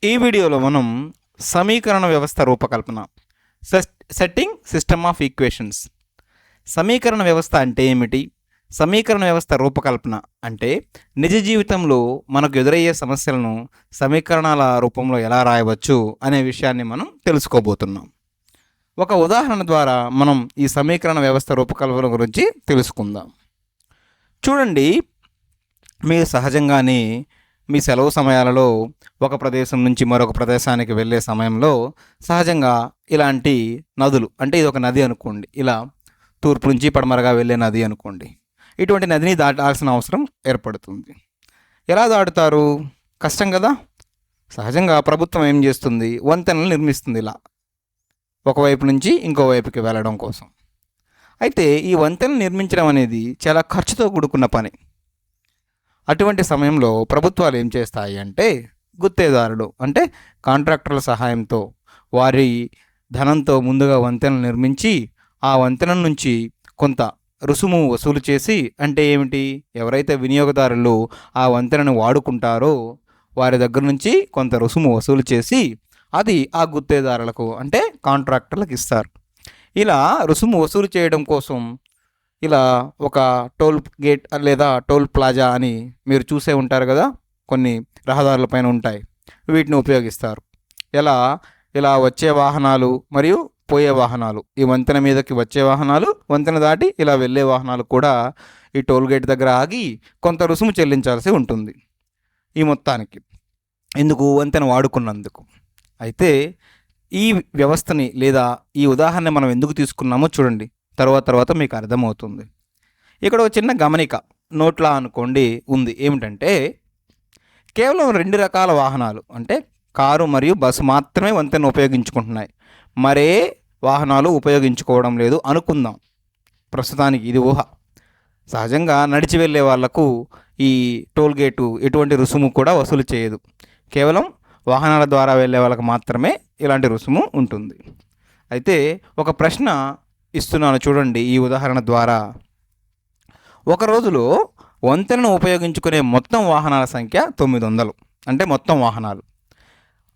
ఈ వీడియోలో మనం సమీకరణ వ్యవస్థ రూపకల్పన సెట్టింగ్ సిస్టమ్ ఆఫ్ ఈక్వేషన్స్. సమీకరణ వ్యవస్థ అంటే ఏమిటి? సమీకరణ వ్యవస్థ రూపకల్పన అంటే నిజ జీవితంలో మనకు ఎదురయ్యే సమస్యలను సమీకరణాల రూపంలో ఎలా రాయవచ్చు అనే విషయాన్ని మనం తెలుసుకోబోతున్నాం. ఒక ఉదాహరణ ద్వారా మనం ఈ సమీకరణ వ్యవస్థ రూపకల్పన గురించి తెలుసుకుందాం. చూడండి, మీరు సహజంగానే మీ సెలవు సమయాలలో ఒక ప్రదేశం నుంచి మరొక ప్రదేశానికి వెళ్ళే సమయంలో సహజంగా ఇలాంటి నదులు, అంటే ఇది ఒక నది అనుకోండి, ఇలా తూర్పు నుంచి పడమరగా వెళ్ళే నది అనుకోండి, ఇటువంటి నదిని దాటాల్సిన అవసరం ఏర్పడుతుంది. ఎలా దాటుతారు? కష్టం కదా. సహజంగా ప్రభుత్వం ఏం చేస్తుంది? వంతెనలు నిర్మిస్తుంది, ఇలా ఒకవైపు నుంచి ఇంకోవైపుకి వెళ్ళడం కోసం. అయితే ఈ వంతెనలు నిర్మించడం అనేది చాలా ఖర్చుతో కూడుకున్న పని. అటువంటి సమయంలో ప్రభుత్వాలు ఏం చేస్తాయి అంటే, గుత్తేదారులు అంటే కాంట్రాక్టర్ల సహాయంతో వారి ధనంతో ముందుగా వంతెనలు నిర్మించి ఆ వంతెన నుంచి కొంత రుసుము వసూలు చేసి, అంటే ఏమిటి, ఎవరైతే వినియోగదారులు ఆ వంతెనను వాడుకుంటారో వారి దగ్గర నుంచి కొంత రుసుము వసూలు చేసి అది ఆ గుత్తేదారులకు అంటే కాంట్రాక్టర్లకు ఇస్తారు. ఇలా రుసుము వసూలు చేయడం కోసం ఇలా ఒక టోల్ గేట్ లేదా టోల్ ప్లాజా అని మీరు చూసే ఉంటారు కదా, కొన్ని రహదారులపైన ఉంటాయి, వీటిని ఉపయోగిస్తారు. ఇలా వచ్చే వాహనాలు మరియు పోయే వాహనాలు, ఈ వంతెన మీదకి వచ్చే వాహనాలు, వంతెన దాటి ఇలా వెళ్ళే వాహనాలు కూడా ఈ టోల్ గేట్ దగ్గర ఆగి కొంత రుసుము చెల్లించాల్సి ఉంటుంది ఈ మొత్తానికి. ఎందుకు? వంతెన వాడుకున్నందుకు. అయితే ఈ వ్యవస్థని లేదా ఈ ఉదాహరణ మనం ఎందుకు తీసుకున్నామో చూడండి, తర్వాత మీకు అర్థమవుతుంది. ఇక్కడ ఒక చిన్న గమనిక నోట్లా అనుకోండి ఉంది. ఏమిటంటే, కేవలం 2 రకాల వాహనాలు అంటే కారు మరియు బస్సు మాత్రమే వంతెన ఉపయోగించుకుంటున్నాయి, మరే వాహనాలు ఉపయోగించుకోవడం లేదు అనుకుందాం. ప్రస్తుతానికి ఇది ఊహ. సహజంగా నడిచి వెళ్ళే వాళ్లకు ఈ టోల్ గేటు ఎటువంటి రుసుము కూడా వసూలు చేయదు. కేవలం వాహనాల ద్వారా వెళ్ళే వాళ్ళకు మాత్రమే ఇలాంటి రుసుము ఉంటుంది. అయితే ఒక ప్రశ్న ఇస్తున్నాను చూడండి ఈ ఉదాహరణ ద్వారా. ఒక రోజులో వంతెనను ఉపయోగించుకునే మొత్తం వాహనాల సంఖ్య 900, అంటే మొత్తం వాహనాలు.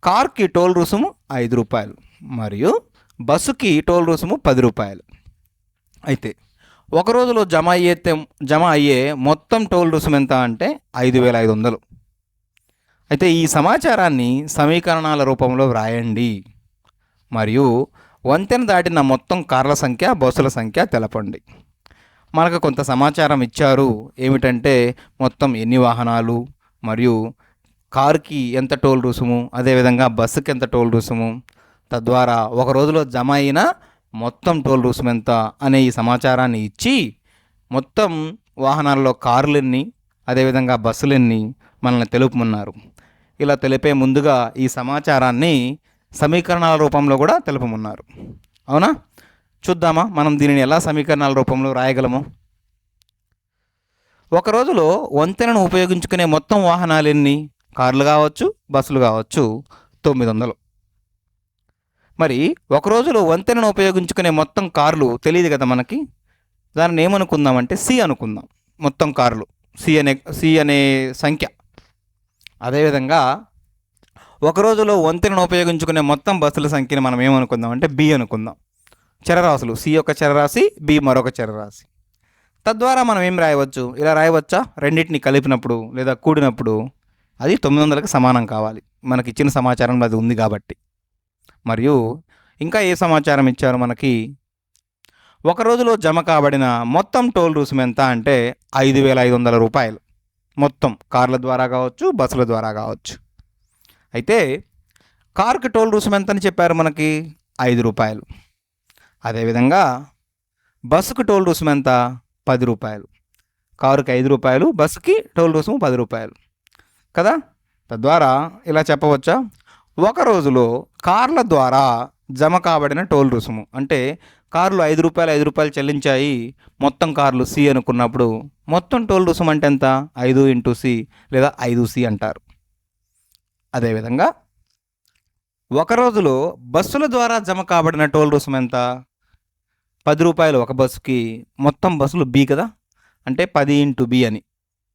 కార్కి టోల్ రుసుము 5 రూపాయలు మరియు బస్సుకి టోల్ రుసుము 10 రూపాయలు. అయితే ఒక రోజులో జమ అయ్యే మొత్తం టోల్ రుసుము ఎంత అంటే 5500. అయితే ఈ సమాచారాన్ని సమీకరణాల రూపంలో వ్రాయండి మరియు వంతెన దాటిన మొత్తం కార్ల సంఖ్య, బస్సుల సంఖ్య తెలపండి. మనకు కొంత సమాచారం ఇచ్చారు. ఏమిటంటే, మొత్తం ఎన్ని వాహనాలు మరియు కారుకి ఎంత టోల్ రుసుము, అదేవిధంగా బస్సుకి ఎంత టోల్ రుసుము, తద్వారా ఒక రోజులో జమ అయిన మొత్తం టోల్ రుసుము ఎంత అనే ఈ సమాచారాన్ని ఇచ్చి, మొత్తం వాహనాల్లో కార్లు ఎన్ని, అదేవిధంగా బస్సులు ఎన్ని మనల్ని తెలుపమన్నారు. ఇలా తెలిపే ముందుగా ఈ సమాచారాన్ని సమీకరణాల రూపంలో కూడా తెలుపమన్నారు. అవునా? చూద్దామా మనం దీనిని ఎలా సమీకరణాల రూపంలో రాయగలము. ఒక రోజులో వంతెనను ఉపయోగించుకునే మొత్తం వాహనాలు ఎన్ని? కార్లు కావచ్చు, బస్సులు కావచ్చు, 900. మరి ఒక రోజులో వంతెనను ఉపయోగించుకునే మొత్తం కార్లు తెలియదు కదా మనకి. దానిని ఏమనుకుందామంటే సి అనుకుందాం. మొత్తం కార్లు సి అనే సంఖ్య. అదేవిధంగా ఒక రోజులో వంతెనను ఉపయోగించుకునే మొత్తం బస్సుల సంఖ్యని మనం ఏమనుకుందాం అంటే బి అనుకుందాం. చరరాశులు, సి ఒక చరరాశి, బి మరొక చరరాశి. తద్వారా మనం ఏం రాయవచ్చు? ఇలా రాయవచ్చా? రెండింటిని కలిపినప్పుడు లేదా కూడినప్పుడు అది 900కి సమానం కావాలి. మనకి ఇచ్చిన సమాచారం అది ఉంది కాబట్టి. మరియు ఇంకా ఏ సమాచారం ఇచ్చారు మనకి? ఒక రోజులో జమ కాబడిన మొత్తం టోల్ రుసుము ఎంత అంటే 5500 రూపాయలు. మొత్తం కార్ల ద్వారా కావచ్చు, బస్సుల ద్వారా కావచ్చు. అయితే కారుకి టోల్ రుసుము ఎంత అని చెప్పారు మనకి? 5 రూపాయలు. అదేవిధంగా బస్సుకి టోల్ రుసుము ఎంత? 10 రూపాయలు. కారుకి 5 రూపాయలు, బస్సుకి టోల్ రుసుము 10 రూపాయలు కదా. తద్వారా ఇలా చెప్పవచ్చా? ఒక రోజులో కార్ల ద్వారా జమ కాబడిన టోల్ రుసుము అంటే కార్లు 5 రూపాయలు చెల్లించాయి, మొత్తం కార్లు సి అనుకున్నప్పుడు మొత్తం టోల్ రుసుము అంటే ఎంత? 5 ఇంటూ సి లేదా 5C అంటారు. అదేవిధంగా ఒక రోజులో బస్సుల ద్వారా జమ కాబడిన టోల్ రుసుము ఎంత? 10 రూపాయలు ఒక బస్సుకి, మొత్తం బస్సులు బి కదా, అంటే 10 ఇంటూ బి అని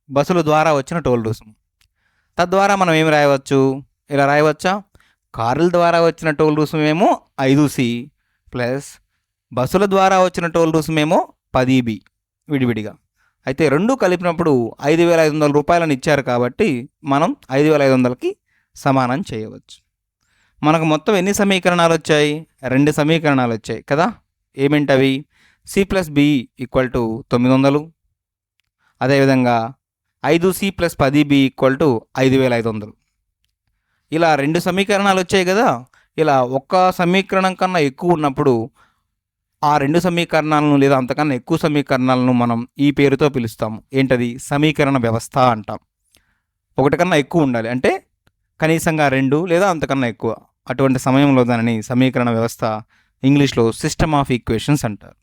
బస్సుల ద్వారా వచ్చిన టోల్ రుసుము. తద్వారా మనం ఏమి రాయవచ్చు? ఇలా రాయవచ్చా? కార్ల ద్వారా వచ్చిన టోల్ రుసుమేమో 5C ప్లస్ బస్సుల ద్వారా వచ్చిన టోల్ రుసుమేమో 10B విడివిడిగా. అయితే రెండు కలిపినప్పుడు 5,500 రూపాయలను ఇచ్చారు కాబట్టి మనం 5,500కి సమానం చేయవచ్చు. మనకు మొత్తం ఎన్ని సమీకరణాలు వచ్చాయి? 2 సమీకరణాలు వచ్చాయి కదా. ఏమిటవి? C+B = 900, అదేవిధంగా 5C + 10B = 5,500. ఇలా 2 సమీకరణాలు వచ్చాయి కదా. ఇలా ఒక్క సమీకరణం కన్నా ఎక్కువ ఉన్నప్పుడు ఆ 2 సమీకరణాలను లేదా అంతకన్నా ఎక్కువ సమీకరణాలను మనం ఈ పేరుతో పిలుస్తాము. ఏంటది? సమీకరణ వ్యవస్థ అంటాం. ఒకటి కన్నా ఎక్కువ ఉండాలి అంటే కనీసంగా 2 లేదా అంతకన్నా ఎక్కువ. అటువంటి సమయంలో దానిని సమీకరణ వ్యవస్థ, ఇంగ్లీష్లో సిస్టమ్ ఆఫ్ ఈక్వేషన్స్ అంటారు.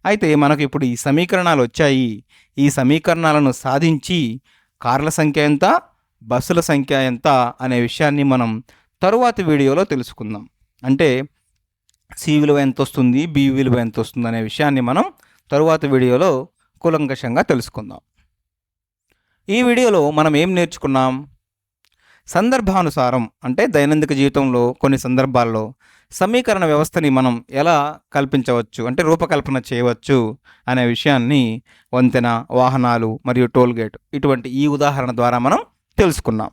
అయితే మనకు ఇప్పుడు ఈ సమీకరణాలు వచ్చాయి. ఈ సమీకరణాలను సాధించి కార్ల సంఖ్య ఎంత, బస్సుల సంఖ్య ఎంత అనే విషయాన్ని మనం తరువాతి వీడియోలో తెలుసుకుందాం. అంటే C విలువ ఎంత వస్తుంది, B విలువ ఎంత వస్తుంది అనే విషయాన్ని మనం తరువాతి వీడియోలో కూలంకషంగా తెలుసుకుందాం. ఈ వీడియోలో మనం ఏం నేర్చుకున్నాం? సందర్భానుసారం అంటే దైనందిక జీవితంలో కొన్ని సందర్భాల్లో సమీకరణ వ్యవస్థని మనం ఎలా కల్పించవచ్చు అంటే రూపకల్పన చేయవచ్చు అనే విషయాన్ని వంతెన, వాహనాలు మరియు టోల్ గేట్ ఇటువంటి ఈ ఉదాహరణ ద్వారా మనం తెలుసుకున్నాం.